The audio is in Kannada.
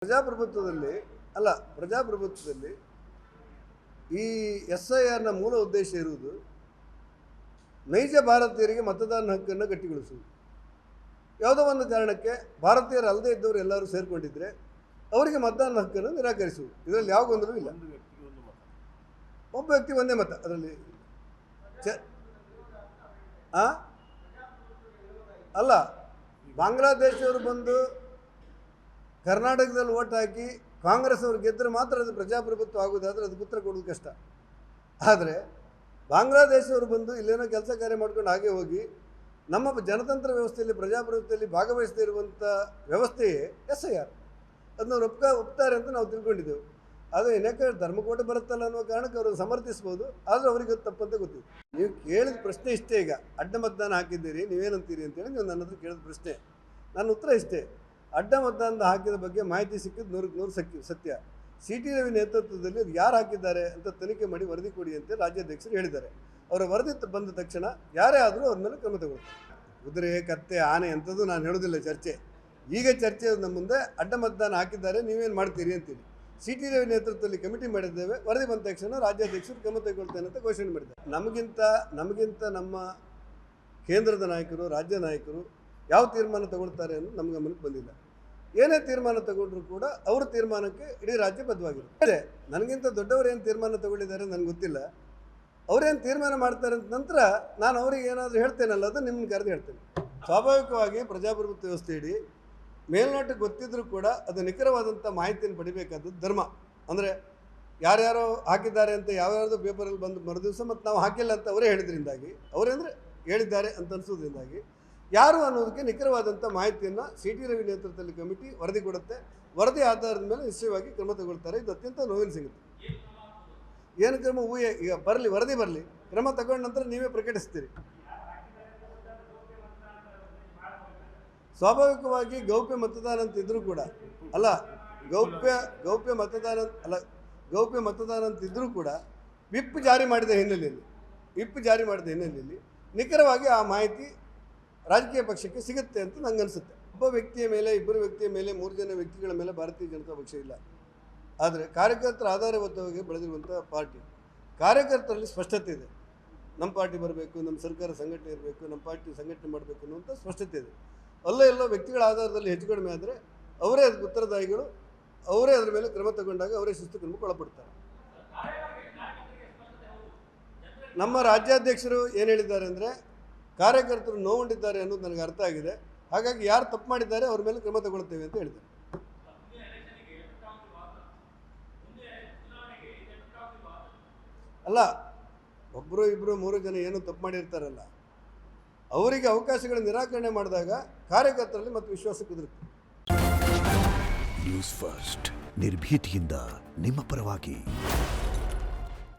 ಪ್ರಜಾಪ್ರಭುತ್ವದಲ್ಲಿ ಈ SIRನ ಮೂಲ ಉದ್ದೇಶ ಇರುವುದು ನೈಜ ಭಾರತೀಯರಿಗೆ ಮತದಾನ ಹಕ್ಕನ್ನು ಗಟ್ಟಿಗೊಳಿಸುವುದು. ಯಾವುದೋ ಒಂದು ಕಾರಣಕ್ಕೆ ಭಾರತೀಯರು ಅಲ್ಲದೇ ಇದ್ದವರು ಎಲ್ಲರೂ ಸೇರಿಕೊಂಡಿದ್ದರೆ ಅವರಿಗೆ ಮತದಾನ ಹಕ್ಕನ್ನು ನಿರಾಕರಿಸುವುದು. ಇದರಲ್ಲಿ ಯಾವ ಗೊಂದಲವೂ ಇಲ್ಲ. ಒಬ್ಬ ವ್ಯಕ್ತಿ ಒಂದೇ ಮತ. ಅದರಲ್ಲಿ ಅಲ್ಲ, ಬಾಂಗ್ಲಾದೇಶವರು ಬಂದು ಕರ್ನಾಟಕದಲ್ಲಿ ಓಟ್ ಹಾಕಿ ಕಾಂಗ್ರೆಸ್ ಅವರು ಗೆದ್ದರೆ ಮಾತ್ರ ಅದು ಪ್ರಜಾಪ್ರಭುತ್ವ ಆಗೋದಾದರೆ ಅದಕ್ಕೆ ಉತ್ತರ ಕೊಡೋದು ಕಷ್ಟ. ಆದರೆ ಬಾಂಗ್ಲಾದೇಶವರು ಬಂದು ಇಲ್ಲೇನೋ ಕೆಲಸ ಕಾರ್ಯ ಮಾಡ್ಕೊಂಡು ಹಾಗೆ ಹೋಗಿ ನಮ್ಮ ಜನತಂತ್ರ ವ್ಯವಸ್ಥೆಯಲ್ಲಿ ಪ್ರಜಾಪ್ರಭುತ್ವದಲ್ಲಿ ಭಾಗವಹಿಸದೇ ಇರುವಂಥ ವ್ಯವಸ್ಥೆಯೇ SIR. ಅದನ್ನ ಒಪ್ತಾರೆ ಅಂತ ನಾವು ತಿಳ್ಕೊಂಡಿದ್ದೆವು. ಆದರೆ ಏನಕ್ಕೆ ಧರ್ಮಕೋಟೆ ಬರುತ್ತಲ್ಲ ಅನ್ನೋ ಕಾರಣಕ್ಕೆ ಅವರು ಸಮರ್ಥಿಸ್ಬೋದು. ಆದರೆ ಅವರಿಗೆ ತಪ್ಪಂತ ಗೊತ್ತಿದೆ. ನೀವು ಕೇಳಿದ ಪ್ರಶ್ನೆ ಇಷ್ಟೇ. ಈಗ ಅಡ್ಡ ಮತದಾನ ಹಾಕಿದ್ದೀರಿ, ನೀವೇನಂತೀರಿ ಅಂತೇಳಿ ನೀವು ನನ್ನ ಹತ್ರ ಕೇಳಿದ ಪ್ರಶ್ನೆ. ನನ್ನ ಉತ್ತರ ಇಷ್ಟೇ. ಅಡ್ಡ ಮತದಾನದ ಹಾಕಿದ ಬಗ್ಗೆ ಮಾಹಿತಿ ಸಿಕ್ಕಿದ್ದು 100% ಸತ್ಯ. CT ರವಿ ನೇತೃತ್ವದಲ್ಲಿ ಅದು ಯಾರು ಹಾಕಿದ್ದಾರೆ ಅಂತ ತನಿಖೆ ಮಾಡಿ ವರದಿ ಕೊಡಿ ಅಂತ ರಾಜ್ಯಾಧ್ಯಕ್ಷರು ಹೇಳಿದ್ದಾರೆ. ಅವರ ವರದಿ ಬಂದ ತಕ್ಷಣ ಯಾರೇ ಆದರೂ ಅವ್ರ ಮೇಲೆ ಕ್ರಮ ತಗೊಳ್ತಾರೆ. ಕುದುರೆ, ಕತ್ತೆ, ಆನೆ ಅಂಥದ್ದು ನಾನು ಹೇಳೋದಿಲ್ಲ ಚರ್ಚೆ. ಈಗ ಚರ್ಚೆ ನಮ್ಮ ಮುಂದೆ ಅಡ್ಡ ಮತದಾನ ಹಾಕಿದ್ದಾರೆ, ನೀವೇನು ಮಾಡ್ತೀರಿ ಅಂತೀನಿ. CT ರವಿ ನೇತೃತ್ವದಲ್ಲಿ ಕಮಿಟಿ ಮಾಡಿದ್ದೇವೆ. ವರದಿ ಬಂದ ತಕ್ಷಣ ರಾಜ್ಯಾಧ್ಯಕ್ಷರು ಕ್ರಮ ತೆಗೊಳ್ತೇನೆ ಅಂತ ಘೋಷಣೆ ಮಾಡಿದ್ದಾರೆ. ನಮಗಿಂತ ನಮ್ಮ ಕೇಂದ್ರದ ನಾಯಕರು, ರಾಜ್ಯ ನಾಯಕರು ಯಾವ ತೀರ್ಮಾನ ತಗೊಳ್ತಾರೆ ಅನ್ನೋದು ನಮ್ಮ ಗಮನಕ್ಕೆ ಬಂದಿಲ್ಲ. ಏನೇ ತೀರ್ಮಾನ ತಗೊಂಡ್ರೂ ಕೂಡ ಅವ್ರ ತೀರ್ಮಾನಕ್ಕೆ ಇಡೀ ರಾಜ್ಯ ಬದ್ಧವಾಗಿರುತ್ತೆ. ನನಗಿಂತ ದೊಡ್ಡವರು ಏನು ತೀರ್ಮಾನ ತಗೊಂಡಿದ್ದಾರೆ ನನಗೆ ಗೊತ್ತಿಲ್ಲ. ಅವರೇನು ತೀರ್ಮಾನ ಮಾಡ್ತಾರೆ ಅಂತ ನಂತರ ನಾನು ಅವ್ರಿಗೆ ಏನಾದರೂ ಹೇಳ್ತೇನಲ್ಲ, ಅದು ನಿಮ್ಮನ್ನು ಕರೆದು ಹೇಳ್ತೇನೆ. ಸ್ವಾಭಾವಿಕವಾಗಿ ಪ್ರಜಾಪ್ರಭುತ್ವ ವ್ಯವಸ್ಥೆ ಇಡೀ ಮೇಲ್ನೋಟಕ್ಕೆ ಗೊತ್ತಿದ್ರೂ ಕೂಡ ಅದು ನಿಖರವಾದಂಥ ಮಾಹಿತಿಯನ್ನು ಪಡಿಬೇಕಾದದ್ದು ಧರ್ಮ. ಅಂದರೆ ಯಾರ್ಯಾರೋ ಹಾಕಿದ್ದಾರೆ ಅಂತ ಯಾವ್ಯಾವುದೋ ಪೇಪರಲ್ಲಿ ಬಂದು ಮರುದಿವಸ ಮತ್ತು ನಾವು ಹಾಕಿಲ್ಲ ಅಂತ ಅವರೇ ಹೇಳಿದ್ರಿಂದಾಗಿ, ಅವರೇಂದರೆ ಹೇಳಿದ್ದಾರೆ ಅಂತ ಅನಿಸೋದ್ರಿಂದಾಗಿ ಯಾರು ಅನ್ನೋದಕ್ಕೆ ನಿಖರವಾದಂಥ ಮಾಹಿತಿಯನ್ನು CT ರವಿ ನೇತೃತ್ವದಲ್ಲಿ ಕಮಿಟಿ ವರದಿ ಕೊಡುತ್ತೆ. ವರದಿ ಆಧಾರದ ಮೇಲೆ ನಿಶ್ಚಯವಾಗಿ ಕ್ರಮ ತಗೊಳ್ತಾರೆ. ಇದು ಅತ್ಯಂತ ನೋವಿನ ಸಂಗತಿ. ಏನು ಕ್ರಮ ಊಹೆ ಈಗ ಬರಲಿ, ವರದಿ ಬರಲಿ, ಕ್ರಮ ತಗೊಂಡ ನಂತರ ನೀವೇ ಪ್ರಕಟಿಸ್ತೀರಿ. ಸ್ವಾಭಾವಿಕವಾಗಿ ಗೌಪ್ಯ ಮತದಾನ ಅಂತ ಇದ್ರೂ ಕೂಡ ಗೌಪ್ಯ ಮತದಾನ ಅಂತ ಇದ್ರೂ ಕೂಡ ವಿಪ್ ಜಾರಿ ಮಾಡಿದ ಹಿನ್ನೆಲೆಯಲ್ಲಿ ನಿಖರವಾಗಿ ಆ ಮಾಹಿತಿ ರಾಜಕೀಯ ಪಕ್ಷಕ್ಕೆ ಸಿಗುತ್ತೆ ಅಂತ ನಂಗೆ ಅನಿಸುತ್ತೆ. ಒಬ್ಬ ವ್ಯಕ್ತಿಯ ಮೇಲೆ, ಇಬ್ಬರು ವ್ಯಕ್ತಿಯ ಮೇಲೆ, 3 ಜನ ವ್ಯಕ್ತಿಗಳ ಮೇಲೆ ಭಾರತೀಯ ಜನತಾ ಪಕ್ಷ ಇಲ್ಲ. ಆದರೆ ಕಾರ್ಯಕರ್ತರ ಆಧಾರಬದ್ಧವಾಗಿ ಬೆಳೆದಿರುವಂಥ ಪಾರ್ಟಿ. ಕಾರ್ಯಕರ್ತರಲ್ಲಿ ಸ್ಪಷ್ಟತೆ ಇದೆ. ನಮ್ಮ ಪಾರ್ಟಿ ಬರಬೇಕು, ನಮ್ಮ ಸರ್ಕಾರ ಸಂಘಟನೆ ಇರಬೇಕು, ನಮ್ಮ ಪಾರ್ಟಿ ಸಂಘಟನೆ ಮಾಡಬೇಕು ಅನ್ನುವಂಥ ಸ್ಪಷ್ಟತೆ ಇದೆ. ಎಲ್ಲೋ ವ್ಯಕ್ತಿಗಳ ಆಧಾರದಲ್ಲಿ ಹೆಚ್ಚು ಕಡಿಮೆ ಆದರೆ ಅವರೇ ಅದಕ್ಕೆ ಉತ್ತರದಾಯಿಗಳು. ಅವರೇ ಅದರ ಮೇಲೆ ಕ್ರಮ ತಗೊಂಡಾಗ ಅವರೇ ಶಿಸ್ತು ಕ್ರಮಕ್ಕೆ ಒಳಪಡ್ತಾರೆ. ನಮ್ಮ ರಾಜ್ಯಾಧ್ಯಕ್ಷರು ಏನು ಹೇಳಿದ್ದಾರೆ ಅಂದರೆ, ಕಾರ್ಯಕರ್ತರು ನೋವುಂಡಿದ್ದಾರೆ ಅನ್ನೋದು ನನಗೆ ಅರ್ಥ ಆಗಿದೆ. ಹಾಗಾಗಿ ಯಾರು ತಪ್ಪು ಮಾಡಿದ್ದಾರೆ ಅವ್ರ ಮೇಲೆ ಕ್ರಮ ತಗೊಳ್ತೇವೆ ಅಂತ ಹೇಳಿದ್ದಾರೆ. ಅಲ್ಲ, ಒಬ್ಬರು ಇಬ್ಬರು 3 ಜನ ಏನು ತಪ್ಪು ಮಾಡಿರ್ತಾರಲ್ಲ, ಅವರಿಗೆ ಅವಕಾಶಗಳ ನಿರಾಕರಣೆ ಮಾಡಿದಾಗ ಕಾರ್ಯಕರ್ತರಲ್ಲಿ ಮತ್ತು ವಿಶ್ವಾಸ ಕುದುರುತ್ತೆ. ನ್ಯೂಸ್ ಫಸ್ಟ್, ನಿರ್ಭೀತಿಯಿಂದ ನಿಮ್ಮ ಪರವಾಗಿ.